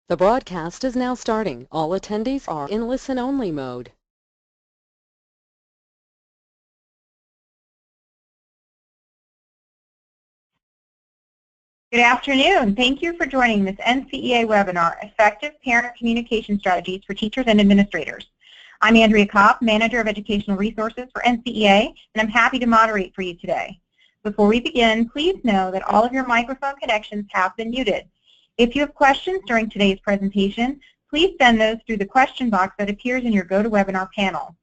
The broadcast is now starting. All attendees are in listen-only mode. Good afternoon. Thank you for joining this NCEA webinar, Effective Parent Communication Strategies for Teachers and Administrators. I'm Andrea Kopp, Manager of Educational Resources for NCEA, and I'm happy to moderate for you today. Before we begin, please know that all of your microphone connections have been muted. If you have questions during today's presentation, please send those through the question box that appears in your GoToWebinar panel.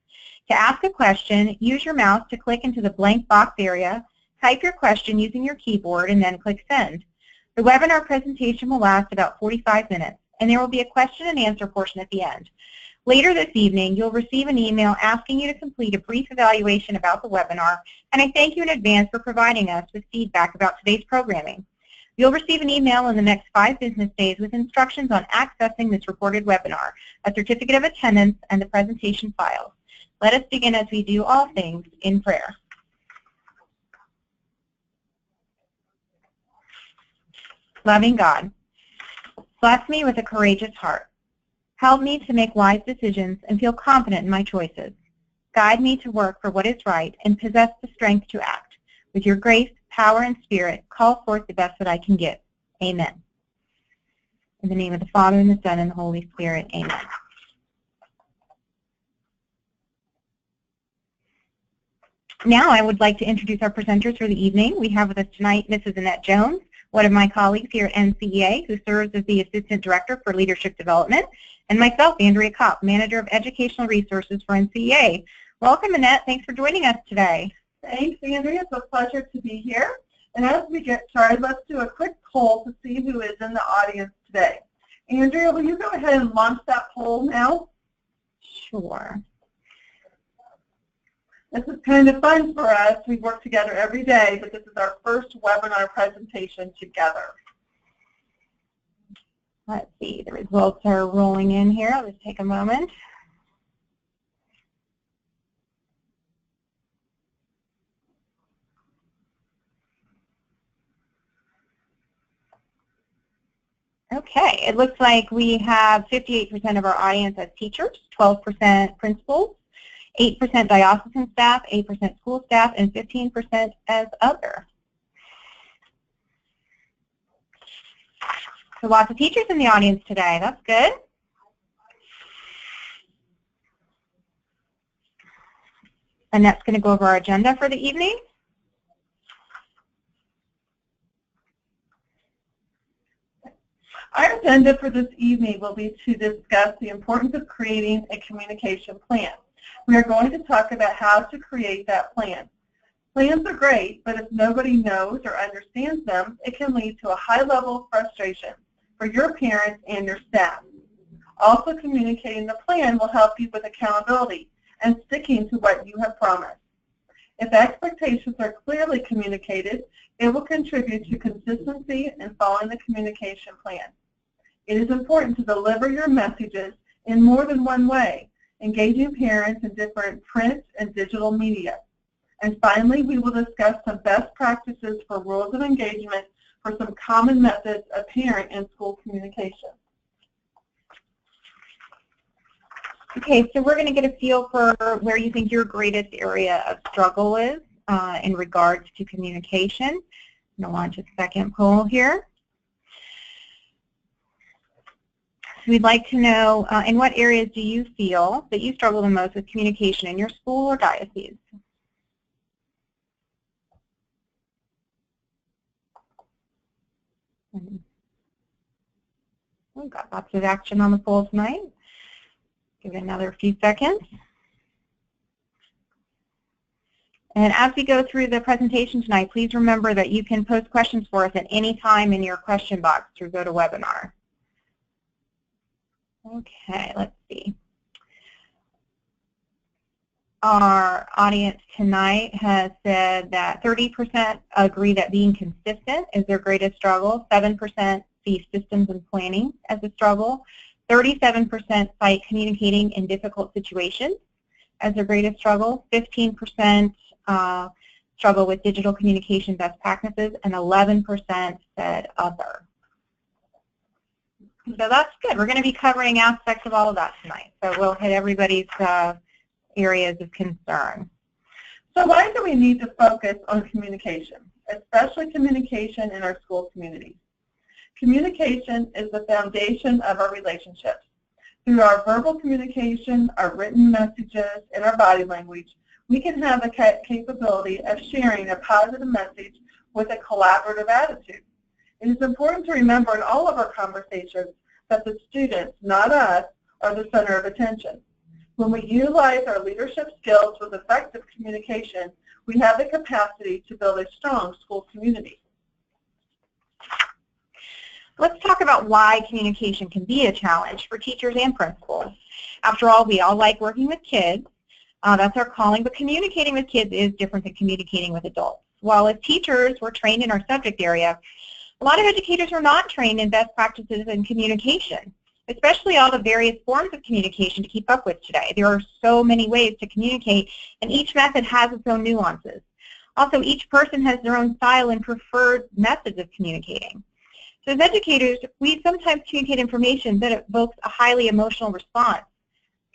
To ask a question, use your mouse to click into the blank box area, type your question using your keyboard, and then click Send. The webinar presentation will last about 45 minutes, and there will be a question and answer portion at the end. Later this evening, you'll receive an email asking you to complete a brief evaluation about the webinar, and I thank you in advance for providing us with feedback about today's programming. You'll receive an email in the next 5 business days with instructions on accessing this recorded webinar, a certificate of attendance, and the presentation files. Let us begin as we do all things in prayer. Loving God, bless me with a courageous heart. Help me to make wise decisions and feel confident in my choices. Guide me to work for what is right and possess the strength to act. With your grace, power, and spirit, call forth the best that I can give. Amen. In the name of the Father, and the Son, and the Holy Spirit, amen. Now I would like to introduce our presenters for the evening. We have with us tonight Mrs. Annette Jones, one of my colleagues here at NCEA, who serves as the Assistant Director for Leadership Development, and myself, Andrea Kopp, Manager of Educational Resources for NCEA. Welcome, Annette. Thanks for joining us today. Thanks, Andrea. It's a pleasure to be here. And as we get started, let's do a quick poll to see who is in the audience today. Andrea, will you go ahead and launch that poll now? Sure. This is kind of fun for us. We work together every day, but this is our first webinar presentation together. Let's see, the results are rolling in here. Let's take a moment. Okay, it looks like we have 58% of our audience as teachers, 12% principals, 8% diocesan staff, 8% school staff, and 15% as other. So lots of teachers in the audience today. That's good. Annette's going to go over our agenda for the evening. Our agenda for this evening will be to discuss the importance of creating a communication plan. We are going to talk about how to create that plan. Plans are great, but if nobody knows or understands them, it can lead to a high level of frustration for your parents and your staff. Also, communicating the plan will help you with accountability and sticking to what you have promised. If expectations are clearly communicated, it will contribute to consistency in following the communication plan. It is important to deliver your messages in more than one way, engaging parents in different print and digital media. And finally, we will discuss some best practices for rules of engagement for some common methods of parent and school communication. Okay, so we're going to get a feel for where you think your greatest area of struggle is in regards to communication. I'm going to launch a second poll here. So we'd like to know, in what areas do you feel that you struggle the most with communication in your school or diocese? We've got lots of action on the poll tonight. Give it another few seconds. And as we go through the presentation tonight, please remember that you can post questions for us at any time in your question box through GoToWebinar. Okay, let's see. Our audience tonight has said that 30% agree that being consistent is their greatest struggle. 7% see systems and planning as a struggle. 37% cite communicating in difficult situations as their greatest struggle. 15% struggle with digital communication best practices, and 11% said other. So that's good. We're going to be covering aspects of all of that tonight. So we'll hit everybody's areas of concern. So why do we need to focus on communication, especially communication in our school communities? Communication is the foundation of our relationships. Through our verbal communication, our written messages, and our body language, we can have the capability of sharing a positive message with a collaborative attitude. It is important to remember in all of our conversations that the students, not us, are the center of attention. When we utilize our leadership skills with effective communication, we have the capacity to build a strong school community. Let's talk about why communication can be a challenge for teachers and principals. After all, we all like working with kids. That's our calling, but communicating with kids is different than communicating with adults. While as teachers, we're trained in our subject area, a lot of educators are not trained in best practices in communication, especially all the various forms of communication to keep up with today. There are so many ways to communicate, and each method has its own nuances. Also, each person has their own style and preferred methods of communicating. So as educators, we sometimes communicate information that evokes a highly emotional response.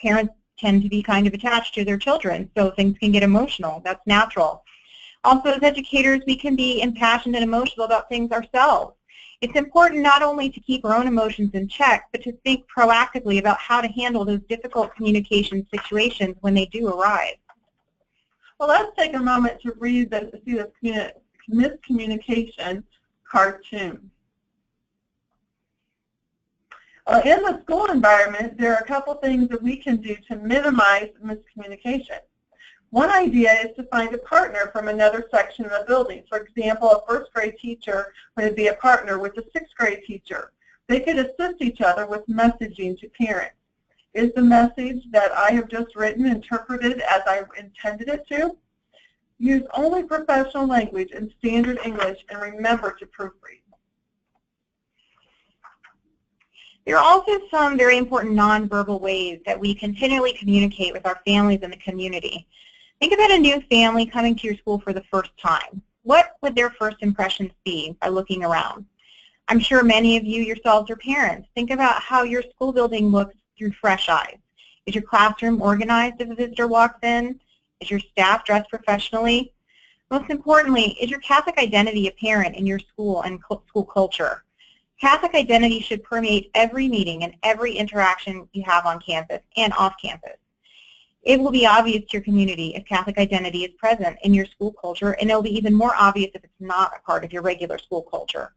Parents tend to be kind of attached to their children, so things can get emotional. That's natural. Also, as educators, we can be impassioned and emotional about things ourselves. It's important not only to keep our own emotions in check, but to think proactively about how to handle those difficult communication situations when they do arise. Well, let's take a moment to see this miscommunication cartoon. In the school environment, there are a couple things that we can do to minimize miscommunication. One idea is to find a partner from another section of the building. For example, a first grade teacher would be a partner with a sixth grade teacher. They could assist each other with messaging to parents. Is the message that I have just written interpreted as I intended it to? Use only professional language and standard English, and remember to proofread. There are also some very important nonverbal ways that we continually communicate with our families and the community. Think about a new family coming to your school for the first time. What would their first impressions be by looking around? I'm sure many of you yourselves are parents. Think about how your school building looks through fresh eyes. Is your classroom organized if a visitor walks in? Is your staff dressed professionally? Most importantly, is your Catholic identity apparent in your school and school culture? Catholic identity should permeate every meeting and every interaction you have on campus and off campus. It will be obvious to your community if Catholic identity is present in your school culture, and it will be even more obvious if it's not a part of your regular school culture.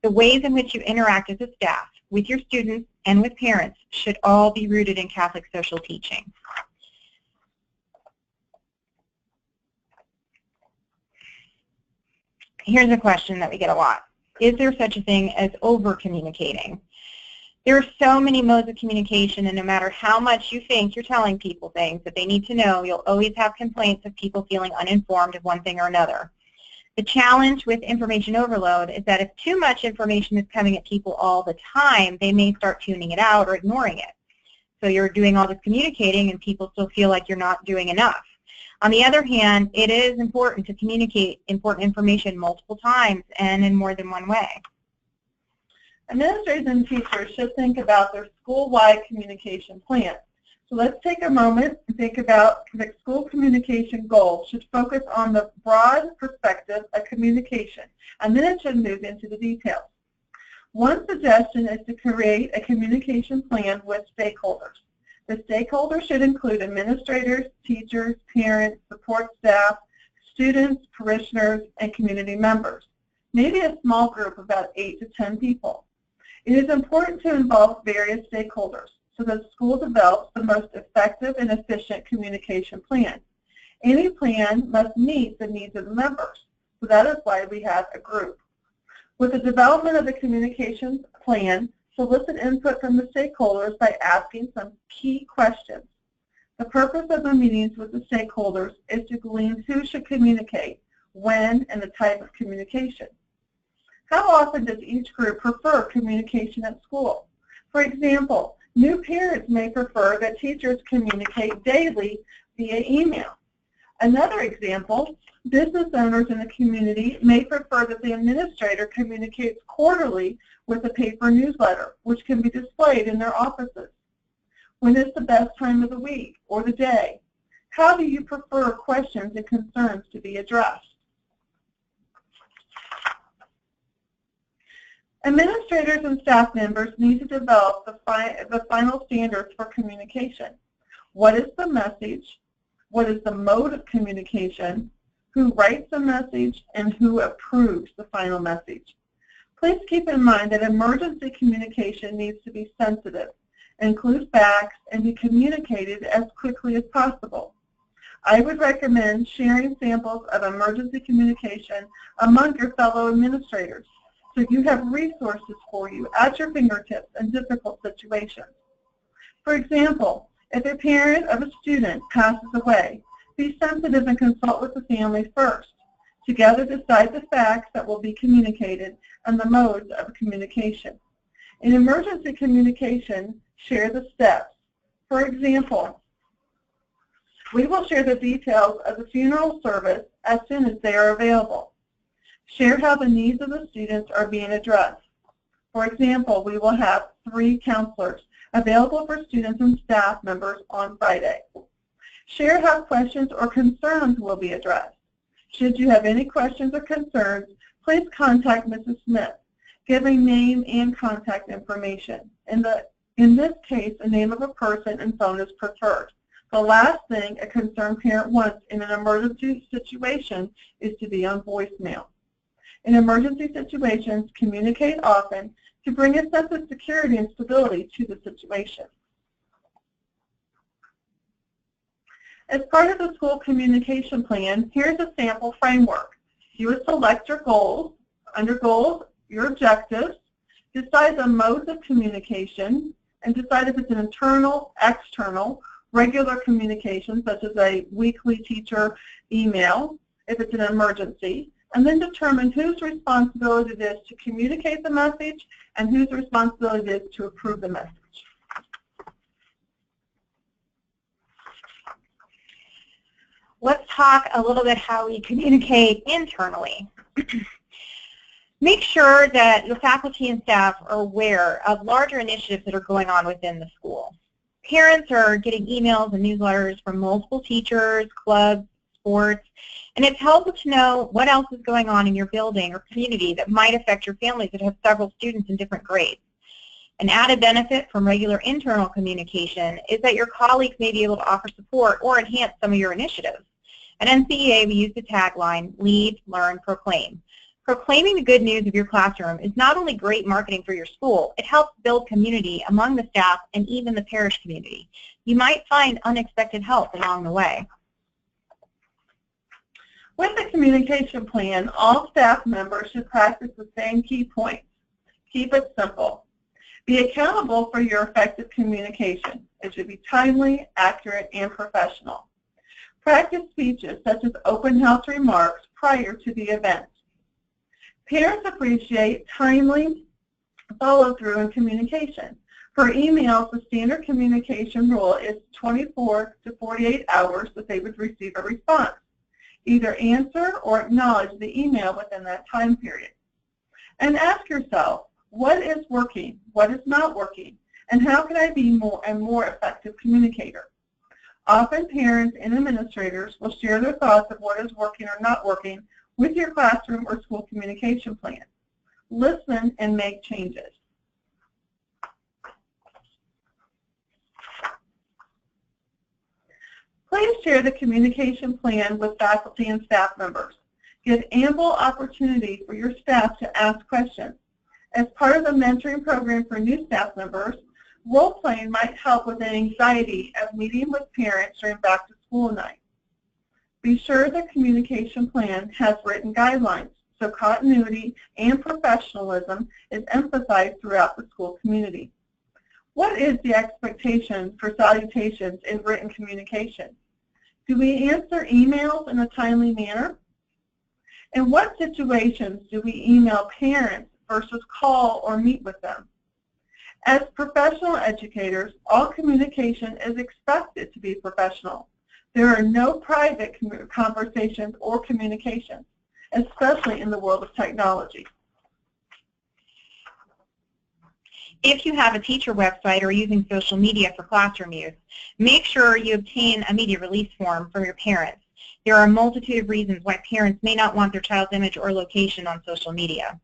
The ways in which you interact as a staff, with your students, and with parents should all be rooted in Catholic social teaching. Here's a question that we get a lot. Is there such a thing as over-communicating? There are so many modes of communication, and no matter how much you think you're telling people things that they need to know, you'll always have complaints of people feeling uninformed of one thing or another. The challenge with information overload is that if too much information is coming at people all the time, they may start tuning it out or ignoring it. So you're doing all this communicating and people still feel like you're not doing enough. On the other hand, it is important to communicate important information multiple times and in more than one way. Administrators and teachers should think about their school-wide communication plan. So let's take a moment and think about the school communication goal should focus on the broad perspective of communication, and then it should move into the details. One suggestion is to create a communication plan with stakeholders. The stakeholders should include administrators, teachers, parents, support staff, students, parishioners, and community members. Maybe a small group of about 8 to 10 people. It is important to involve various stakeholders so that the school develops the most effective and efficient communication plan. Any plan must meet the needs of the members, so that is why we have a group. With the development of the communications plan, solicit input from the stakeholders by asking some key questions. The purpose of the meetings with the stakeholders is to glean who should communicate, when, and the type of communication. How often does each group prefer communication at school? For example, new parents may prefer that teachers communicate daily via email. Another example, Business owners in the community may prefer that the administrator communicates quarterly with a paper newsletter, which can be displayed in their offices. When is the best time of the week or the day? How do you prefer questions and concerns to be addressed? Administrators and staff members need to develop the final standards for communication. What is the message? What is the mode of communication? Who writes the message? And who approves the final message? Please keep in mind that emergency communication needs to be sensitive, include facts, and be communicated as quickly as possible. I would recommend sharing samples of emergency communication among your fellow administrators so you have resources for you at your fingertips in difficult situations. For example, if a parent of a student passes away, be sensitive and consult with the family first. Together decide the facts that will be communicated and the modes of communication. In emergency communication, share the steps. For example, we will share the details of the funeral service as soon as they are available. Share how the needs of the students are being addressed. For example, we will have 3 counselors available for students and staff members on Friday. Share how questions or concerns will be addressed. Should you have any questions or concerns, please contact Mrs. Smith, giving name and contact information. In this case, the name of a person and phone is preferred. The last thing a concerned parent wants in an emergency situation is to be on voicemail. In emergency situations, communicate often to bring a sense of security and stability to the situation. As part of the school communication plan, here's a sample framework. You would select your goals. Under goals, your objectives, decide the modes of communication, and decide if it's an internal, external, regular communication, such as a weekly teacher email, if it's an emergency, and then determine whose responsibility it is to communicate the message and whose responsibility it is to approve the message. Let's talk a little bit how we communicate internally. Make sure that your faculty and staff are aware of larger initiatives that are going on within the school. Parents are getting emails and newsletters from multiple teachers, clubs, sports, and it's helpful to know what else is going on in your building or community that might affect your families that have several students in different grades. An added benefit from regular internal communication is that your colleagues may be able to offer support or enhance some of your initiatives. At NCEA, we use the tagline, lead, learn, proclaim. Proclaiming the good news of your classroom is not only great marketing for your school, it helps build community among the staff and even the parish community. You might find unexpected help along the way. With the communication plan, all staff members should practice the same key points. Keep it simple. Be accountable for your effective communication. It should be timely, accurate, and professional. Practice speeches such as open house remarks prior to the event. Parents appreciate timely follow-through in communication. For emails, the standard communication rule is 24 to 48 hours that they would receive a response. Either answer or acknowledge the email within that time period. And ask yourself, what is working, what is not working, and how can I be a more effective communicator? Often parents and administrators will share their thoughts of what is working or not working with your classroom or school communication plan. Listen and make changes. Please share the communication plan with faculty and staff members. Give ample opportunity for your staff to ask questions. As part of the mentoring program for new staff members, role-playing might help with the anxiety of meeting with parents during back-to-school night. Be sure the communication plan has written guidelines, so continuity and professionalism is emphasized throughout the school community. What is the expectation for salutations in written communication? Do we answer emails in a timely manner? In what situations do we email parents versus call or meet with them? As professional educators, all communication is expected to be professional. There are no private conversations or communications, especially in the world of technology. If you have a teacher website or using social media for classroom use, make sure you obtain a media release form from your parents. There are a multitude of reasons why parents may not want their child's image or location on social media.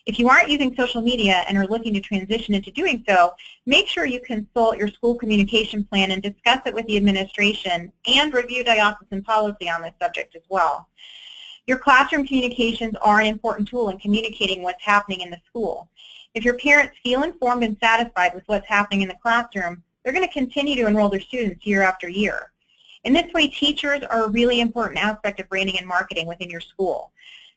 If you aren't using social media and are looking to transition into doing so, make sure you consult your school communication plan and discuss it with the administration and review diocesan policy on this subject as well. Your classroom communications are an important tool in communicating what's happening in the school. If your parents feel informed and satisfied with what's happening in the classroom, they're going to continue to enroll their students year after year. In this way, teachers are a really important aspect of branding and marketing within your school.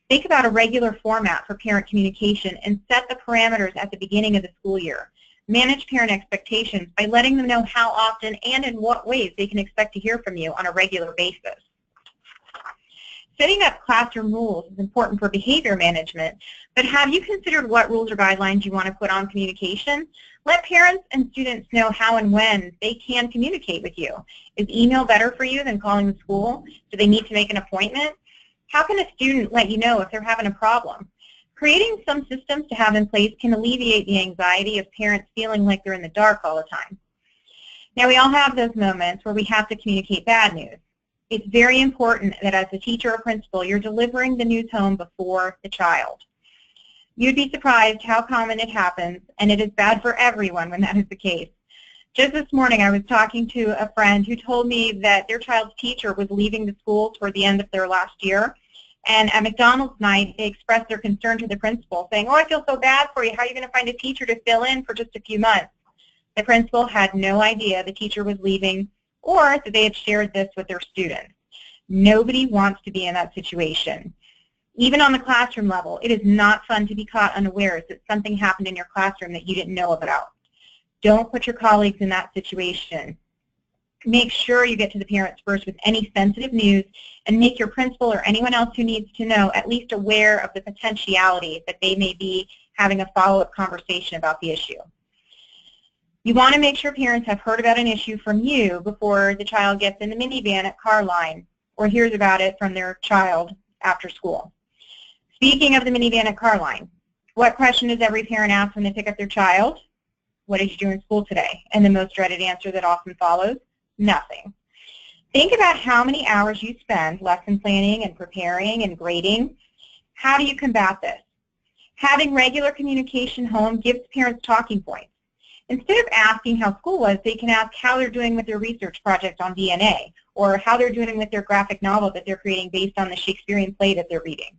Think about a regular format for parent communication and set the parameters at the beginning of the school year. Manage parent expectations by letting them know how often and in what ways they can expect to hear from you on a regular basis. Setting up classroom rules is important for behavior management, but have you considered what rules or guidelines you want to put on communication? Let parents and students know how and when they can communicate with you. Is email better for you than calling the school? Do they need to make an appointment? How can a student let you know if they're having a problem? Creating some systems to have in place can alleviate the anxiety of parents feeling like they're in the dark all the time. Now, we all have those moments where we have to communicate bad news. It's very important that as a teacher or principal, you're delivering the news home before the child. You'd be surprised how common it happens, and it is bad for everyone when that is the case. Just this morning, I was talking to a friend who told me that their child's teacher was leaving the school toward the end of their last year, and at McDonald's night, they expressed their concern to the principal, saying, "Oh, I feel so bad for you. How are you going to find a teacher to fill in for just a few months?" The principal had no idea the teacher was leaving or that they had shared this with their students. Nobody wants to be in that situation. Even on the classroom level, it is not fun to be caught unawares that something happened in your classroom that you didn't know about. Don't put your colleagues in that situation. Make sure you get to the parents first with any sensitive news and make your principal or anyone else who needs to know at least aware of the potentiality that they may be having a follow-up conversation about the issue. You want to make sure parents have heard about an issue from you before the child gets in the minivan at car line or hears about it from their child after school. Speaking of the minivan at car line, what question does every parent ask when they pick up their child? What did you do in school today? And the most dreaded answer that often follows, nothing. Think about how many hours you spend lesson planning and preparing and grading. How do you combat this? Having regular communication home gives parents talking points. Instead of asking how school was, they can ask how they're doing with their research project on DNA or how they're doing with their graphic novel that they're creating based on the Shakespearean play that they're reading.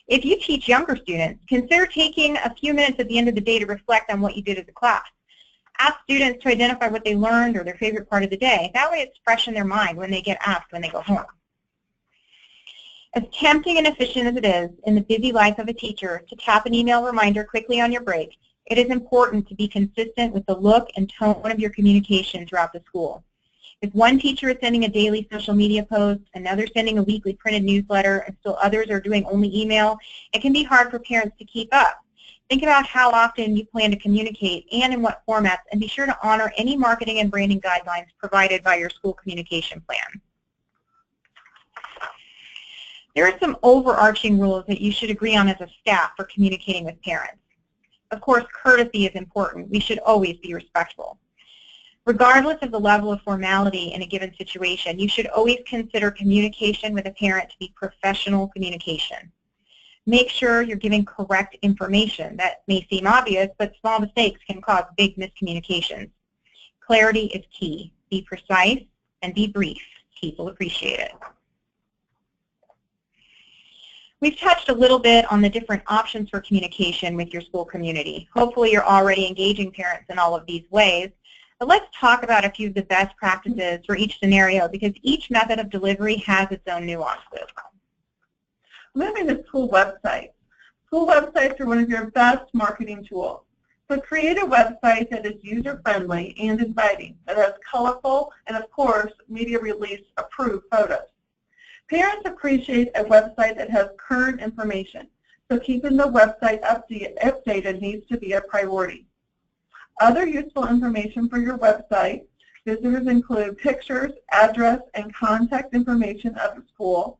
If you teach younger students, consider taking a few minutes at the end of the day to reflect on what you did as a class. Ask students to identify what they learned or their favorite part of the day. That way it's fresh in their mind when they get asked when they go home. As tempting and efficient as it is in the busy life of a teacher to tap an email reminder quickly on your break, it is important to be consistent with the look and tone of your communication throughout the school. If one teacher is sending a daily social media post, another sending a weekly printed newsletter, and still others are doing only email, it can be hard for parents to keep up. Think about how often you plan to communicate and in what formats, and be sure to honor any marketing and branding guidelines provided by your school communication plan. There are some overarching rules that you should agree on as a staff for communicating with parents. Of course, courtesy is important. We should always be respectful. Regardless of the level of formality in a given situation, you should always consider communication with a parent to be professional communication. Make sure you're giving correct information. That may seem obvious, but small mistakes can cause big miscommunications. Clarity is key. Be precise and be brief. People appreciate it. We've touched a little bit on the different options for communication with your school community. Hopefully you're already engaging parents in all of these ways. But let's talk about a few of the best practices for each scenario because each method of delivery has its own nuances. Moving to school websites. School websites are one of your best marketing tools. So create a website that is user-friendly and inviting, that has colorful and, of course, media release approved photos. Parents appreciate a website that has current information, so keeping the website updated needs to be a priority. Other useful information for your website Visitors include pictures, address, and contact information of the school,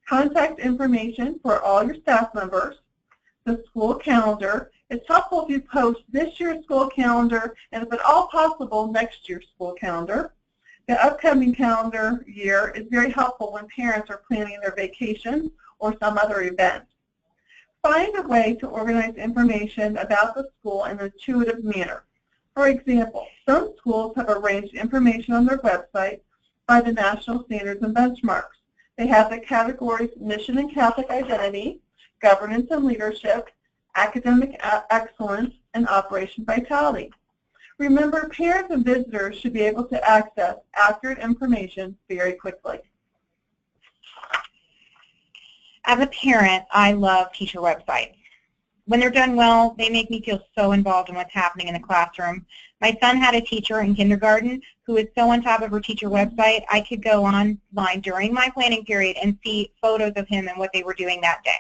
contact information for all your staff members, the school calendar. It's helpful if you post this year's school calendar and, if at all possible, next year's school calendar. The upcoming calendar year is very helpful when parents are planning their vacations or some other event. Find a way to organize information about the school in an intuitive manner. For example, some schools have arranged information on their website by the national standards and benchmarks. They have the categories Mission and Catholic Identity, Governance and Leadership, Academic Excellence, and Operation Vitality. Remember, parents and visitors should be able to access accurate information very quickly. As a parent, I love teacher websites. When they're done well, they make me feel so involved in what's happening in the classroom. My son had a teacher in kindergarten who was so on top of her teacher website, I could go online during my planning period and see photos of him and what they were doing that day.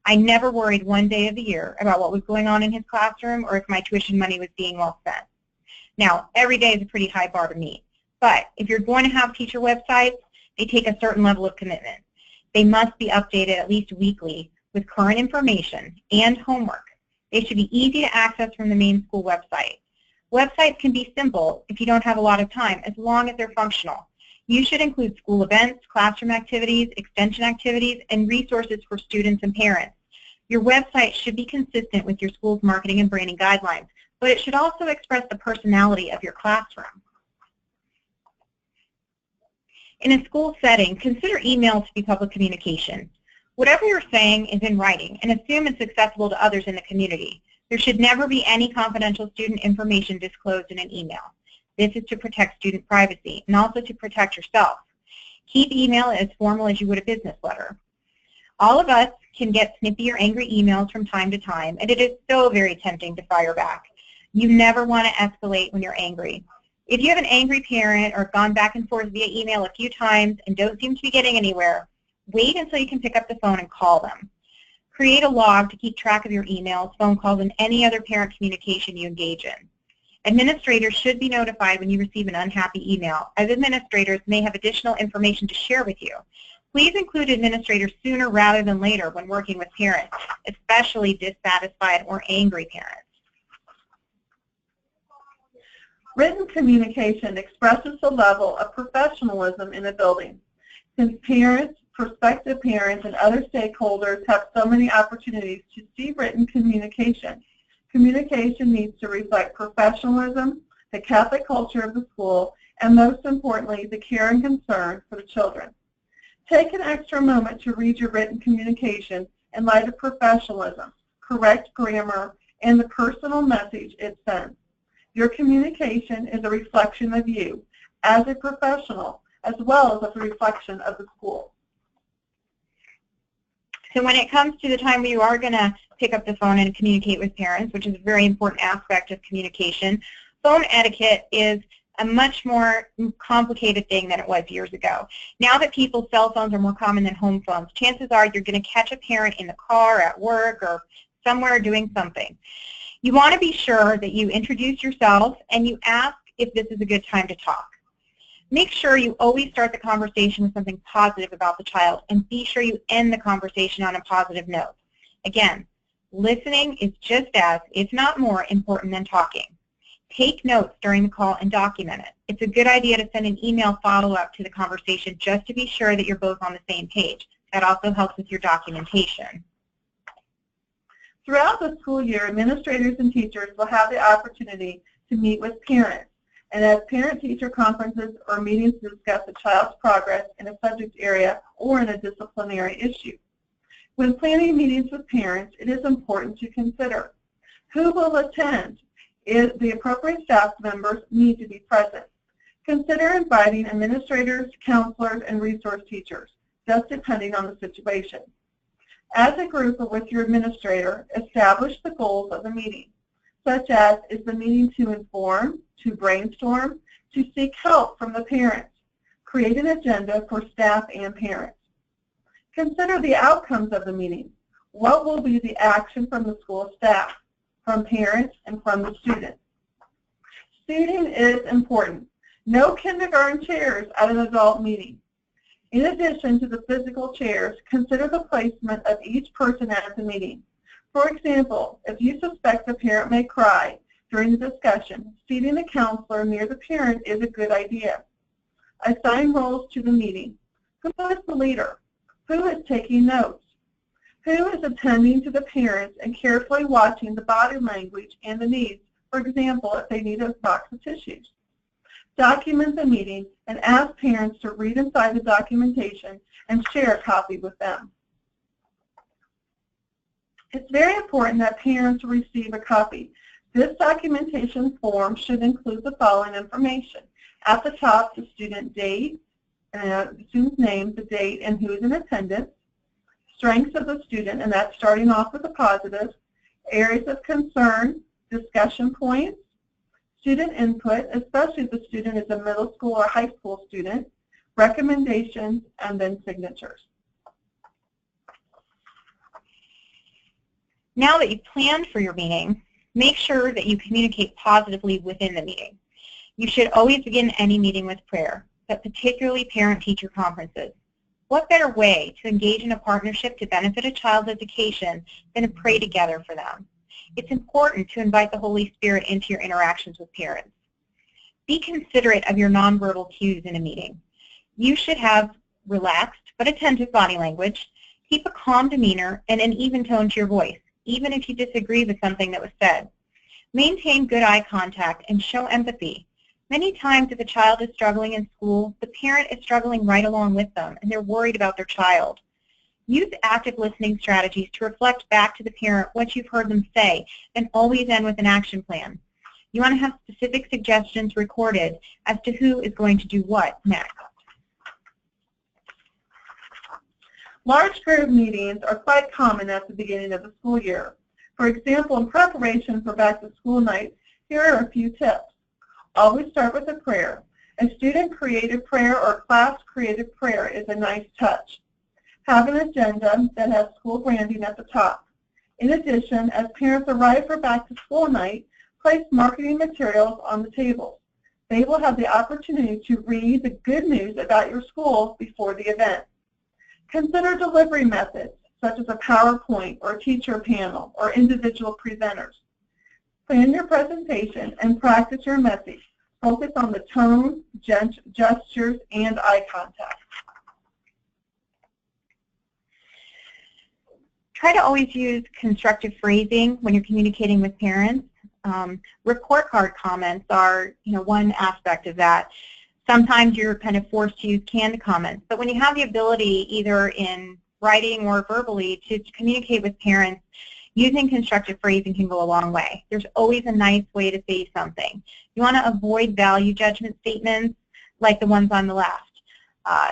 I never worried one day of the year about what was going on in his classroom or if my tuition money was being well spent. Now, every day is a pretty high bar to meet, but if you're going to have teacher websites, they take a certain level of commitment. They must be updated at least weekly with current information and homework. They should be easy to access from the main school website. Websites can be simple if you don't have a lot of time, as long as they're functional. You should include school events, classroom activities, extension activities, and resources for students and parents. Your website should be consistent with your school's marketing and branding guidelines, but it should also express the personality of your classroom. In a school setting, consider email to be public communication. Whatever you're saying is in writing, and assume it's accessible to others in the community. There should never be any confidential student information disclosed in an email. This is to protect student privacy and also to protect yourself. Keep email as formal as you would a business letter. All of us can get snippy or angry emails from time to time, and it is so very tempting to fire back. You never want to escalate when you're angry. If you have an angry parent or have gone back and forth via email a few times and don't seem to be getting anywhere, wait until you can pick up the phone and call them. Create a log to keep track of your emails, phone calls, and any other parent communication you engage in. Administrators should be notified when you receive an unhappy email, as administrators may have additional information to share with you. Please include administrators sooner rather than later when working with parents, especially dissatisfied or angry parents. Written communication expresses the level of professionalism in a building. Since parents, prospective parents, and other stakeholders have so many opportunities to see written communication, communication needs to reflect professionalism, the Catholic culture of the school, and most importantly, the care and concern for the children. Take an extra moment to read your written communication in light of professionalism, correct grammar, and the personal message it sends. Your communication is a reflection of you as a professional, as well as a reflection of the school. So when it comes to the time where you are going to pick up the phone and communicate with parents, which is a very important aspect of communication, phone etiquette is a much more complicated thing than it was years ago. Now that people's cell phones are more common than home phones, chances are you're going to catch a parent in the car, at work, or somewhere doing something. You want to be sure that you introduce yourself and you ask if this is a good time to talk. Make sure you always start the conversation with something positive about the child, and be sure you end the conversation on a positive note. Again, listening is just as, if not more, important than talking. Take notes during the call and document it. It's a good idea to send an email follow-up to the conversation just to be sure that you're both on the same page. That also helps with your documentation. Throughout the school year, administrators and teachers will have the opportunity to meet with parents, and as parent-teacher conferences or meetings to discuss a child's progress in a subject area or in a disciplinary issue. When planning meetings with parents, it is important to consider who will attend. If the appropriate staff members need to be present. Consider inviting administrators, counselors, and resource teachers, just depending on the situation. As a group or with your administrator, establish the goals of the meeting, such as, is the meeting to inform, to brainstorm, to seek help from the parents. Create an agenda for staff and parents. Consider the outcomes of the meeting. What will be the action from the school staff, from parents, and from the students? Student is important. No kindergarten chairs at an adult meeting. In addition to the physical chairs, consider the placement of each person at the meeting. For example, if you suspect the parent may cry during the discussion, seating a counselor near the parent is a good idea. Assign roles to the meeting. Who is the leader? Who is taking notes? Who is attending to the parents and carefully watching the body language and the needs, for example, if they need a box of tissues? Document the meeting and ask parents to read inside the documentation and share a copy with them. It's very important that parents receive a copy. This documentation form should include the following information. At the top, the student date, the student's name, the date, and who is in attendance. Strengths of the student, and that's starting off with a positive. Areas of concern, discussion points, student input, especially if the student is a middle school or high school student, recommendations, and then signatures. Now that you've planned for your meeting, make sure that you communicate positively within the meeting. You should always begin any meeting with prayer, but particularly parent-teacher conferences. What better way to engage in a partnership to benefit a child's education than to pray together for them? It's important to invite the Holy Spirit into your interactions with parents. Be considerate of your nonverbal cues in a meeting. You should have relaxed but attentive body language, keep a calm demeanor, and an even tone to your voice, even if you disagree with something that was said. Maintain good eye contact and show empathy. Many times if a child is struggling in school, the parent is struggling right along with them, and they're worried about their child. Use active listening strategies to reflect back to the parent what you've heard them say, and always end with an action plan. You want to have specific suggestions recorded as to who is going to do what next. Large group meetings are quite common at the beginning of the school year. For example, in preparation for back-to-school night, here are a few tips. Always start with a prayer. A student-created prayer or class-created prayer is a nice touch. Have an agenda that has school branding at the top. In addition, as parents arrive for back-to-school night, place marketing materials on the tables. They will have the opportunity to read the good news about your school before the event. Consider delivery methods, such as a PowerPoint or teacher panel or individual presenters. Plan your presentation and practice your message. Focus on the tone, gestures, and eye contact. Try to always use constructive phrasing when you're communicating with parents. Report card comments are, one aspect of that. Sometimes you're kind of forced to use canned comments, but when you have the ability, either in writing or verbally, to communicate with parents, using constructive phrasing can go a long way. There's always a nice way to say something. You want to avoid value judgment statements like the ones on the left.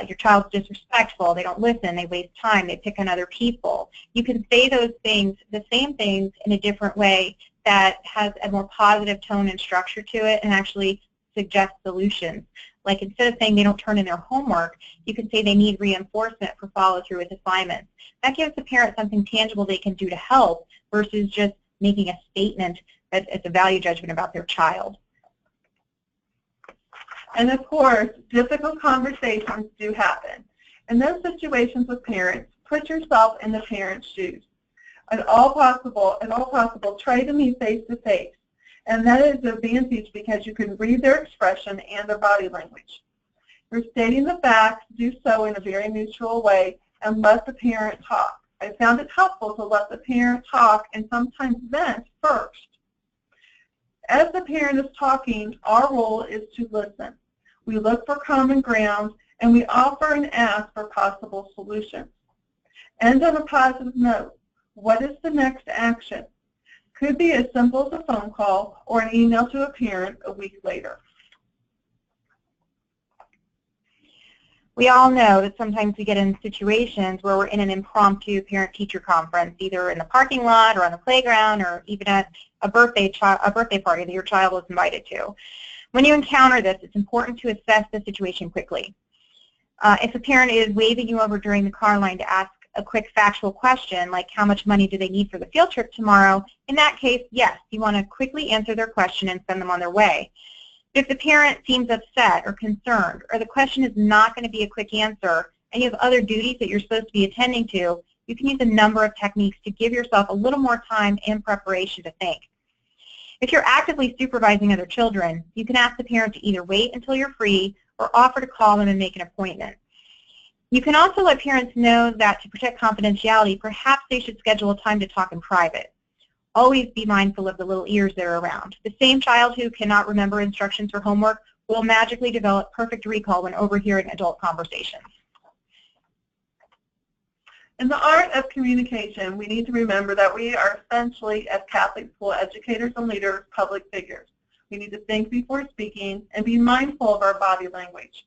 Your child's disrespectful, they don't listen, they waste time, they pick on other people. You can say those things, the same things, in a different way that has a more positive tone and structure to it and actually suggest solutions. Like instead of saying they don't turn in their homework, you can say they need reinforcement for follow-through with assignments. That gives the parent something tangible they can do to help versus just making a statement that it's a value judgment about their child. And of course, difficult conversations do happen. In those situations with parents, put yourself in the parent's shoes. At all possible, try to meet face-to-face. And that is an advantage because you can read their expression and their body language. You're stating the facts, do so in a very neutral way, and let the parent talk. I found it helpful to let the parent talk and sometimes vent first. As the parent is talking, our role is to listen. We look for common ground, and we offer and ask for possible solutions. End on a positive note. What is the next action? Could be as simple as a phone call or an email to a parent a week later. We all know that sometimes we get in situations where we're in an impromptu parent-teacher conference, either in the parking lot or on the playground or even at a birthday party that your child was invited to. When you encounter this, it's important to assess the situation quickly. If a parent is waving you over during the car line to ask a quick factual question, like how much money do they need for the field trip tomorrow, in that case, yes, you want to quickly answer their question and send them on their way. If the parent seems upset or concerned, or the question is not going to be a quick answer, and you have other duties that you're supposed to be attending to, you can use a number of techniques to give yourself a little more time and preparation to think. If you're actively supervising other children, you can ask the parent to either wait until you're free or offer to call them and make an appointment. You can also let parents know that to protect confidentiality, perhaps they should schedule a time to talk in private. Always be mindful of the little ears that are around. The same child who cannot remember instructions for homework will magically develop perfect recall when overhearing adult conversations. In the art of communication, we need to remember that we are essentially, as Catholic school educators and leaders, public figures. We need to think before speaking and be mindful of our body language.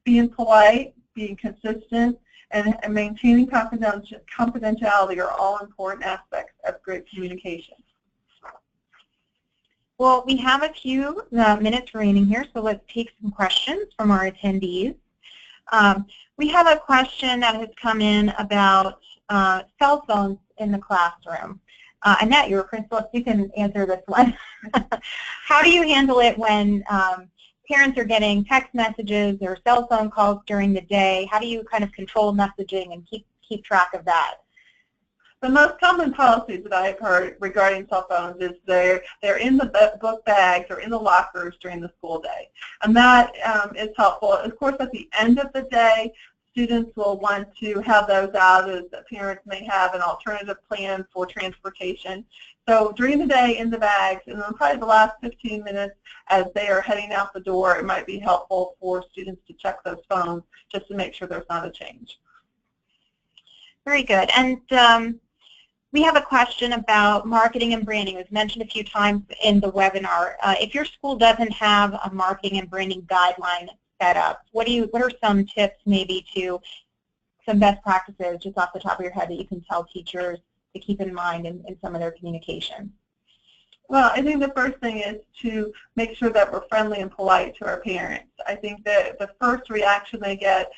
Being polite, being consistent, and maintaining confidentiality are all important aspects of great communication. Well, we have a few minutes remaining here, so let's take some questions from our attendees. We have a question that has come in about cell phones in the classroom. Annette, you're a principal, so you can answer this one. How do you handle it when parents are getting text messages or cell phone calls during the day? How do you kind of control messaging and keep track of that? The most common policies that I've heard regarding cell phones is they're in the book bags or in the lockers during the school day. And that is helpful. Of course, at the end of the day, students will want to have those out as parents may have an alternative plan for transportation. So during the day in the bags, and then probably the last 15 minutes as they are heading out the door, it might be helpful for students to check those phones just to make sure there's not a change. Very good. And we have a question about marketing and branding. It was mentioned a few times in the webinar. If your school doesn't have a marketing and branding guideline set up, what are some tips maybe to some best practices just off the top of your head that you can tell teachers to keep in mind in some of their communication? Well, I think the first thing is to make sure that we're friendly and polite to our parents. I think that the first reaction they get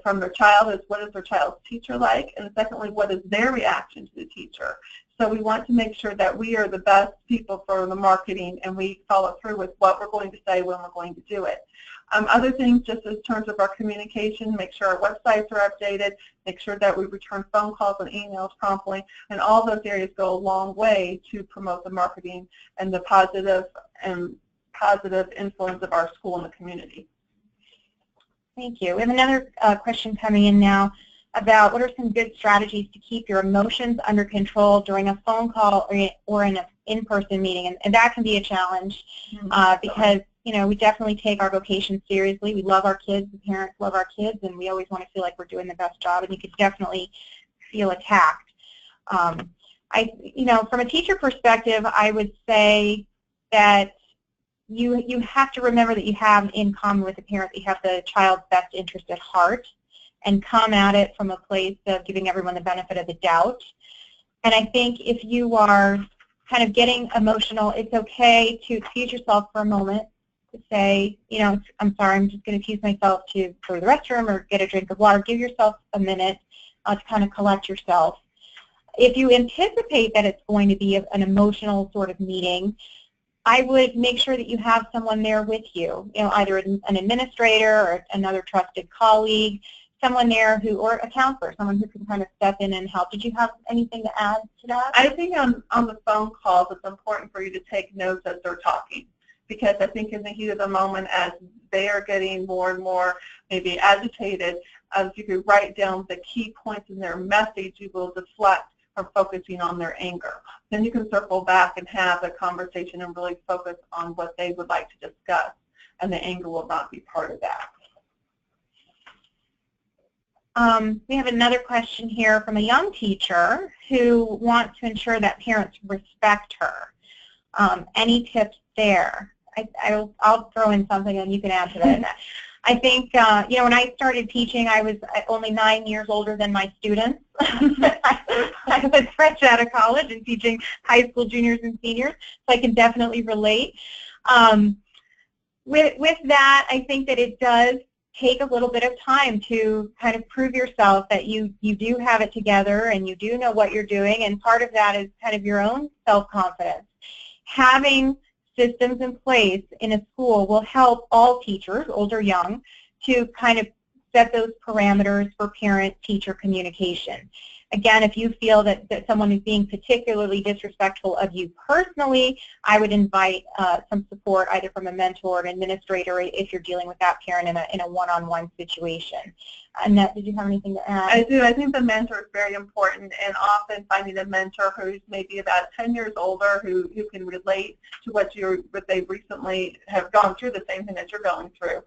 from their child is what is their child's teacher like, and secondly, what is their reaction to the teacher. So we want to make sure that we are the best people for the marketing and we follow through with what we're going to say when we're going to do it. Other things, just in terms of our communication, make sure our websites are updated, make sure that we return phone calls and emails promptly, and all those areas go a long way to promote the marketing and the positive influence of our school in the community. Thank you. We have another question coming in now about what are some good strategies to keep your emotions under control during a phone call or in an in-person meeting, and that can be a challenge because we definitely take our vocation seriously. We love our kids, the parents love our kids, and we always want to feel like we're doing the best job, and you could definitely feel attacked. From a teacher perspective, I would say that you have to remember that you have in common with the parent that you have the child's best interest at heart and come at it from a place of giving everyone the benefit of the doubt. And I think if you are kind of getting emotional, it's okay to excuse yourself for a moment, to say, I'm sorry, I'm just going to excuse myself to go to the restroom or get a drink of water. Give yourself a minute to kind of collect yourself. If you anticipate that it's going to be an emotional sort of meeting, I would make sure that you have someone there with you, either an administrator or another trusted colleague, someone there or a counselor, someone who can kind of step in and help. Did you have anything to add to that? I think on the phone calls, it's important for you to take notes as they're talking, because I think in the heat of the moment, as they are getting more and more maybe agitated, if you could write down the key points in their message, you will deflect from focusing on their anger. Then you can circle back and have a conversation and really focus on what they would like to discuss, and the anger will not be part of that. We have another question here from a young teacher who wants to ensure that parents respect her. Any tips there? I'll throw in something and you can add to that. I think, when I started teaching, I was only 9 years older than my students. I was fresh out of college and teaching high school juniors and seniors, so I can definitely relate. With that, I think that it does take a little bit of time to kind of prove yourself that you do have it together and you do know what you're doing, and part of that is kind of your own self-confidence. Having systems in place in a school will help all teachers, old or young, to kind of set those parameters for parent-teacher communication. Again, if you feel that someone is being particularly disrespectful of you personally, I would invite some support either from a mentor or an administrator if you're dealing with that parent in a one-on-one situation. Annette, did you have anything to add? I do. I think the mentor is very important, and often finding a mentor who's maybe about 10 years older who can relate to what they recently have gone through, the same thing that you're going through.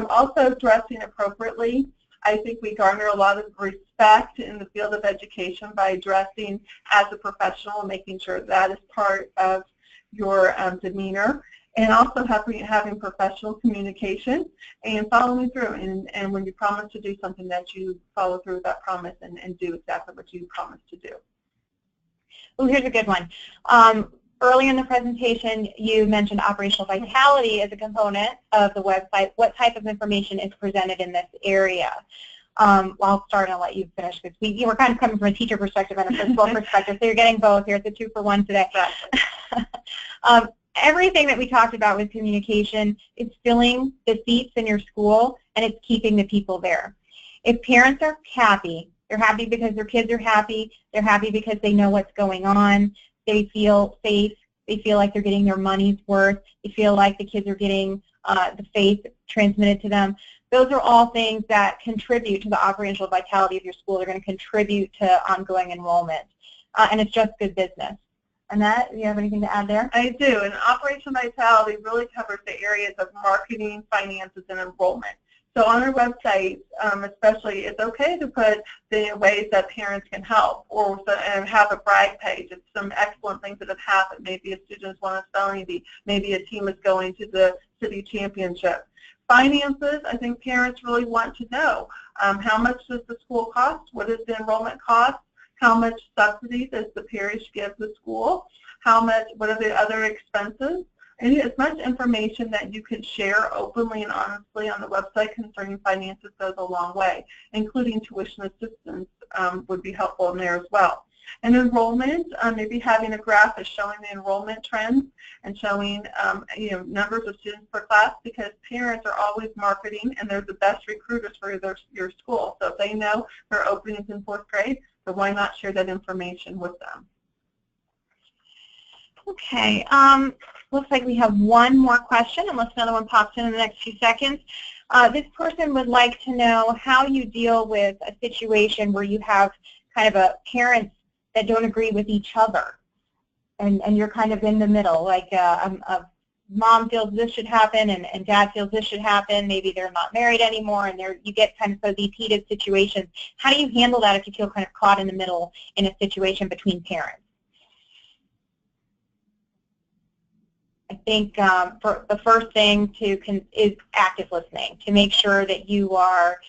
Also, dressing appropriately. I think we garner a lot of respect in the field of education by dressing as a professional and making sure that is part of your demeanor, and also having professional communication and following through. And when you promise to do something, that you follow through with that promise and do exactly what you promised to do. Well, here's a good one. Earlier in the presentation, you mentioned operational vitality as a component of the website. What type of information is presented in this area? I'll start and I'll let you finish, because we're kind of coming from a teacher perspective and a principal perspective, so you're getting both here. It's a 2-for-1 today. Everything that we talked about with communication is filling the seats in your school, and it's keeping the people there. If parents are happy, they're happy because their kids are happy, they're happy because they know what's going on, they feel safe, they feel like they're getting their money's worth, they feel like the kids are getting the faith transmitted to them. Those are all things that contribute to the operational vitality of your school. They're going to contribute to ongoing enrollment, and it's just good business. Annette, do you have anything to add there? I do, and operational vitality really covers the areas of marketing, finances, and enrollment. So on our website, especially, it's okay to put the ways that parents can help, or have a brag page. It's some excellent things that have happened. Maybe a student's won a spelling bee. Maybe a team is going to the city championship. Finances, I think parents really want to know how much does the school cost? What is the enrollment cost? How much subsidy does the parish give the school? What are the other expenses? And as much information that you can share openly and honestly on the website concerning finances goes a long way, including tuition assistance would be helpful in there as well. And enrollment, maybe having a graph is showing the enrollment trends and showing numbers of students per class, because parents are always marketing and they're the best recruiters for your school. So if they know there are openings in 4th grade, so why not share that information with them? Okay. Looks like we have one more question, unless another one pops in the next few seconds. This person would like to know how you deal with a situation where you have kind of a parents that don't agree with each other, and you're kind of in the middle, like a mom feels this should happen and dad feels this should happen. Maybe they're not married anymore, and you get kind of these heated situations. How do you handle that if you feel kind of caught in the middle in a situation between parents? I think for the first thing is active listening, to make sure that you are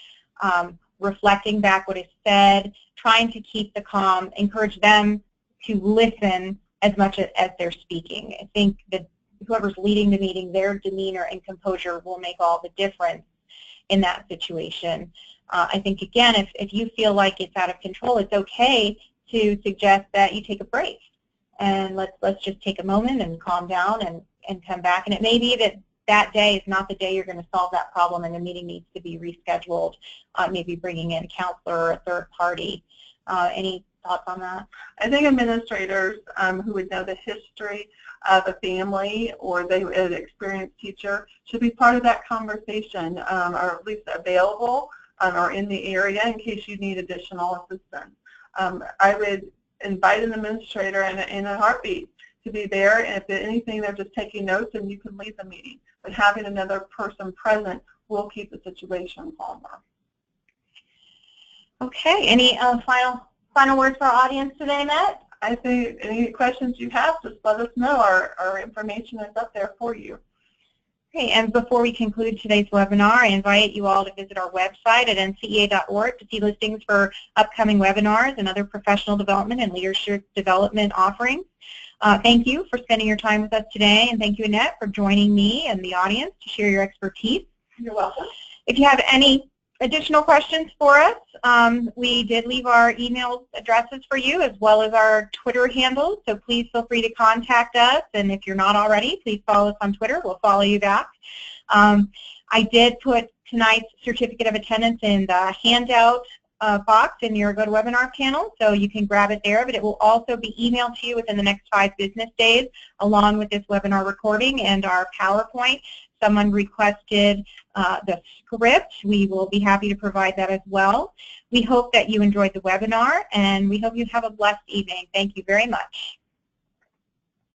reflecting back what is said, trying to keep the calm, encourage them to listen as much as they're speaking. I think that whoever's leading the meeting, their demeanor and composure will make all the difference in that situation. I think, again, if you feel like it's out of control, it's okay to suggest that you take a break. And let's just take a moment and calm down and come back. And it may be that day is not the day you're going to solve that problem, and the meeting needs to be rescheduled, maybe bringing in a counselor or a third party. Any thoughts on that? I think administrators who would know the history of a family, or they an experienced teacher, should be part of that conversation, or at least available or in the area in case you need additional assistance. I would invite an administrator in a heartbeat to be there, and if there's anything, they're just taking notes, and you can lead the meeting. But having another person present will keep the situation calmer. Okay. Any final words for our audience today, Matt? I think any questions you have, just let us know. Our information is up there for you. Okay, and before we conclude today's webinar, I invite you all to visit our website at ncea.org to see listings for upcoming webinars and other professional development and leadership development offerings. Thank you for spending your time with us today, and thank you, Annette, for joining me and the audience to share your expertise. You're welcome. If you have any additional questions for us, we did leave our email addresses for you as well as our Twitter handles, so please feel free to contact us, and if you're not already, please follow us on Twitter. We'll follow you back. I did put tonight's certificate of attendance in the handout box in your GoToWebinar panel, so you can grab it there, but it will also be emailed to you within the next 5 business days along with this webinar recording and our PowerPoint. Someone requested the script. We will be happy to provide that as well. We hope that you enjoyed the webinar, and we hope you have a blessed evening. Thank you very much.